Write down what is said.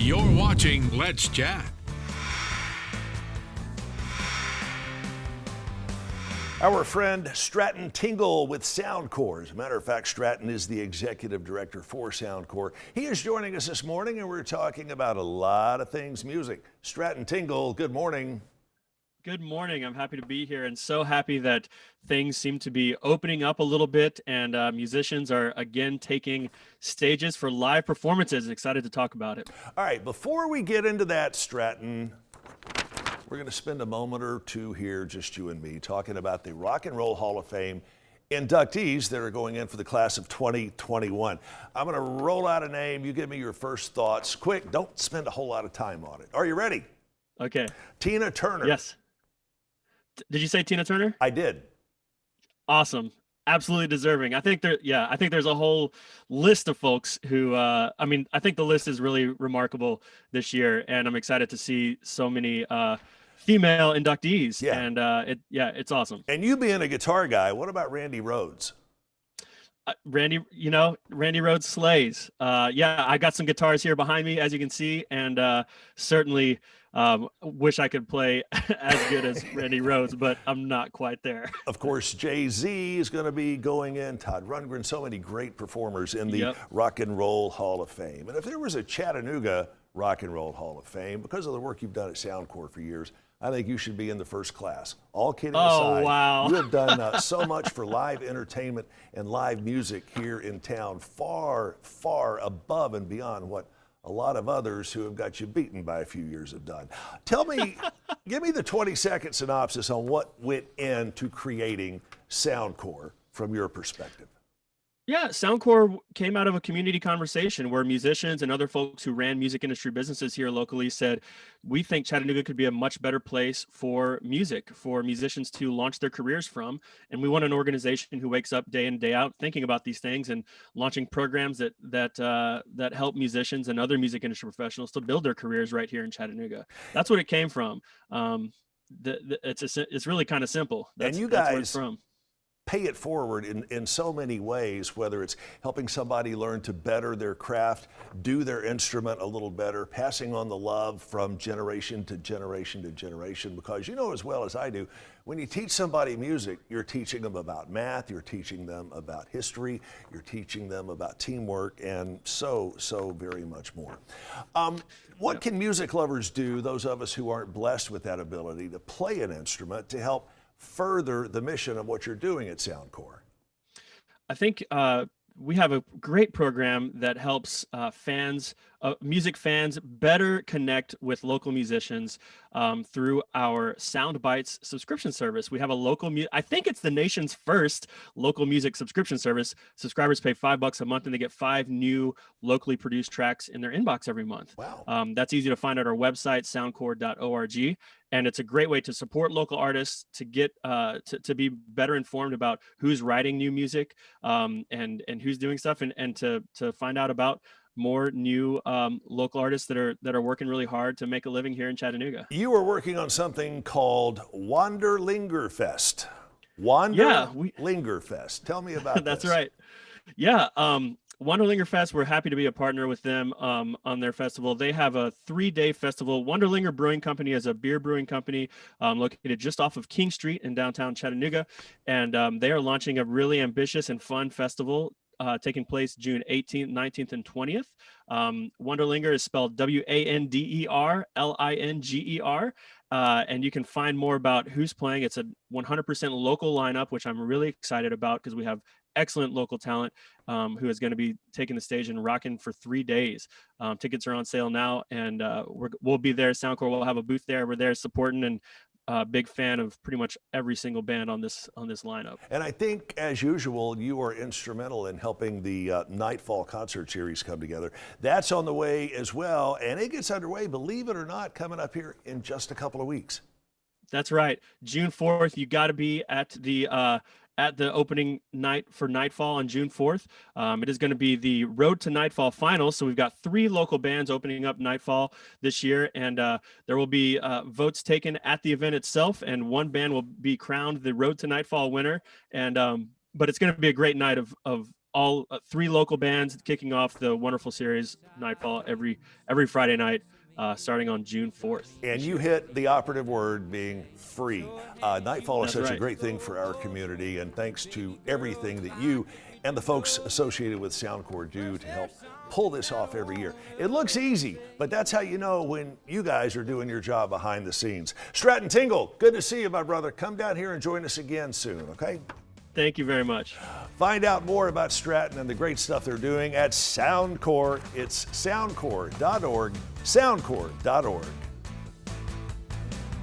You're watching Let's Chat. Our friend Stratton Tingle with SoundCorps. As a matter of fact, Stratton is the executive director for SoundCorps. He is joining us this morning, and we're talking about a lot of things music. Stratton Tingle, good morning. Good morning. I'm happy to be here and so happy that things seem to be opening up a little bit and musicians are again taking stages for live performances. Excited to talk about it. All right, before we get into that, Stratton, we're going to spend a moment or two here, just you and me, talking about the Rock and Roll Hall of Fame inductees that are going in for the class of 2021. I'm going to roll out a name. You give me your first thoughts. Quick, don't spend a whole lot of time on it. Are you ready? Okay. Tina Turner. Yes. Did you say Tina Turner? I did. Awesome. Absolutely deserving. I think there's a whole list of folks who, I think the list is really remarkable this year, and I'm excited to see so many female inductees. Yeah. And it's awesome. And you being a guitar guy, what about Randy Rhoads? Randy Rhoads slays. I got some guitars here behind me, as you can see, and certainly wish I could play as good as Randy Rhoads, but I'm not quite there. Of course, Jay-Z is going to be going in, Todd Rundgren, so many great performers in the Rock and Roll Hall of Fame. And if there was a Chattanooga Rock and Roll Hall of Fame, because of the work you've done at SoundCorps for years, I think you should be in the first class. All kidding aside, wow. You have done so much for live entertainment and live music here in town, far, far above and beyond what a lot of others who have got you beaten by a few years have done. Tell me, give me the 20-second synopsis on what went into creating SoundCorps from your perspective. Yeah, SoundCorps came out of a community conversation where musicians and other folks who ran music industry businesses here locally said, we think Chattanooga could be a much better place for music, for musicians to launch their careers from. And we want an organization who wakes up day in, day out thinking about these things and launching programs that help musicians and other music industry professionals to build their careers right here in Chattanooga. That's what it came from. It's really kind of simple. That's where it's from. Pay it forward in so many ways, whether it's helping somebody learn to better their craft, do their instrument a little better, passing on the love from generation to generation to generation, because you know as well as I do, when you teach somebody music, you're teaching them about math, you're teaching them about history, you're teaching them about teamwork, and so very much more. What can music lovers do, those of us who aren't blessed with that ability to play an instrument, to help further the mission of what you're doing at SoundCorps? I think we have a great program that helps music fans better connect with local musicians through our Sound Bites subscription service. We have a I think it's the nation's first local music subscription service. Subscribers pay $5 a month and they get 5 new locally produced tracks in their inbox every month. Wow. That's easy to find at our website, soundcorps.org. And it's a great way to support local artists, to get to be better informed about who's writing new music and who's doing stuff, and to find out about more new local artists that are working really hard to make a living here in Chattanooga. You are working on something called WanderLingerFest. WanderLingerFest. Tell me about That's this. right. Yeah. WanderLingerFest, we're happy to be a partner with them on their festival. They have a 3-day festival. WanderLinger Brewing Company is a beer brewing company located just off of King Street in downtown Chattanooga. And they are launching a really ambitious and fun festival taking place June 18th, 19th, and 20th. WanderLinger is spelled WanderLinger. And you can find more about who's playing. It's a 100% local lineup, which I'm really excited about because we have excellent local talent who is going to be taking the stage and rocking for 3 days. Tickets are on sale now, and we'll be there. SoundCorps will have a booth there. We're there supporting, and big fan of pretty much every single band on this lineup. And I think, as usual, you are instrumental in helping the Nightfall concert series come together. That's on the way as well, and it gets underway, believe it or not, coming up here in just a couple of weeks. That's right. June 4th, you got to be at the opening night for Nightfall on June 4th. It is going to be the Road to Nightfall finals. So we've got 3 local bands opening up Nightfall this year, and there will be votes taken at the event itself, and one band will be crowned the Road to Nightfall winner. And but it's going to be a great night of all 3 local bands kicking off the wonderful series Nightfall every Friday night, starting on June 4th. And you hit the operative word, being free. Nightfall is That's such a right. great thing for our community, and thanks to everything that you and the folks associated with SoundCorps do to help pull this off every year. It looks easy, but that's how you know when you guys are doing your job behind the scenes. Stratton Tingle, good to see you, my brother. Come down here and join us again soon, okay? Thank you very much. Find out more about Stratton and the great stuff they're doing at SoundCorps. It's soundcorps.org, soundcorps.org.